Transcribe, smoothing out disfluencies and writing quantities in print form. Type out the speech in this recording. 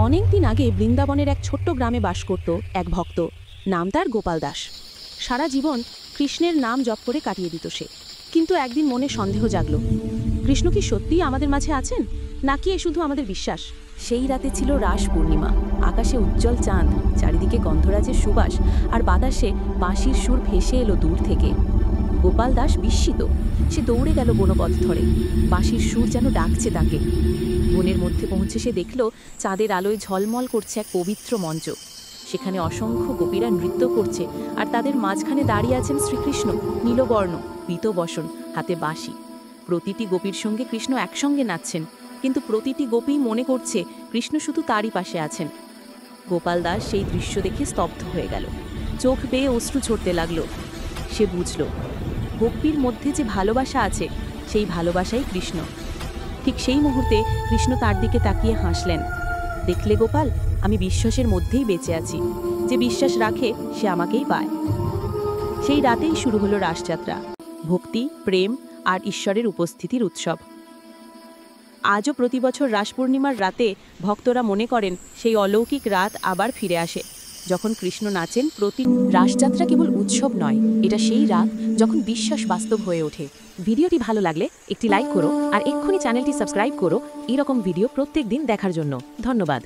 অনেক দিন আগে বৃন্দাবনের এক ছোট্ট গ্রামে বাস করত এক ভক্ত। নাম তার গোপাল দাস। সারা জীবন কৃষ্ণের নাম জপ করে কাটিয়ে দিত সে। কিন্তু একদিন মনে সন্দেহ জাগল, কৃষ্ণ কি সত্যিই আমাদের মাঝে আছেন, নাকি এ শুধু আমাদের বিশ্বাস? সেই রাতে ছিল রাস পূর্ণিমা। আকাশে উজ্জ্বল চাঁদ, চারিদিকে গন্ধরাজের সুবাস, আর বাতাসে বাঁশির সুর ভেসে এলো দূর থেকে। গোপাল দাস বিস্মিত। সে দৌড়ে গেল বনপথ ধরে। বাঁশির সুর যেন ডাকছে তাকে। বনের মধ্যে পৌঁছে সে দেখল চাঁদের আলোয় ঝলমল করছে এক পবিত্র মঞ্চ। সেখানে অসংখ্য গোপীরা নৃত্য করছে, আর তাদের মাঝখানে দাঁড়িয়ে আছেন শ্রীকৃষ্ণ, নীলবর্ণ, পীতবসন, হাতে বাঁশি। প্রতিটি গোপীর সঙ্গে কৃষ্ণ একসঙ্গে নাচছেন, কিন্তু প্রতিটি গোপী মনে করছে কৃষ্ণ শুধু তারই পাশে আছেন। গোপাল দাস সেই দৃশ্য দেখে স্তব্ধ হয়ে গেল। চোখ বেয়ে অশ্রু ঝরতে লাগলো। সে বুঝল, ভক্তির মধ্যে যে ভালোবাসা আছে, সেই ভালোবাসাই কৃষ্ণ। ঠিক সেই মুহূর্তে কৃষ্ণ তার দিকে তাকিয়ে হাসলেন। দেখলে গোপাল, আমি বিশ্বাসের মধ্যেই বেঁচে আছি। যে বিশ্বাস রাখে সে আমাকেই পায়। সেই রাতেই শুরু হলো রাসযাত্রা। ভক্তি, প্রেম আর ঈশ্বরের উপস্থিতির উৎসব। আজও প্রতি বছর রাস পূর্ণিমার রাতে ভক্তরা মনে করেন সেই অলৌকিক রাত আবার ফিরে আসে, যখন কৃষ্ণ নাচেন। রাসযাত্রা কেবল উৎসব নয়, এটা সেই রাত যখন বিশ্বাস বাস্তব হয়ে ওঠে। ভিডিওটি ভালো লাগলে একটি লাইক করো, আর এক্ষুনি চ্যানেলটি সাবস্ক্রাইব করো এরকম ভিডিও প্রত্যেক দিন দেখার জন্য। ধন্যবাদ।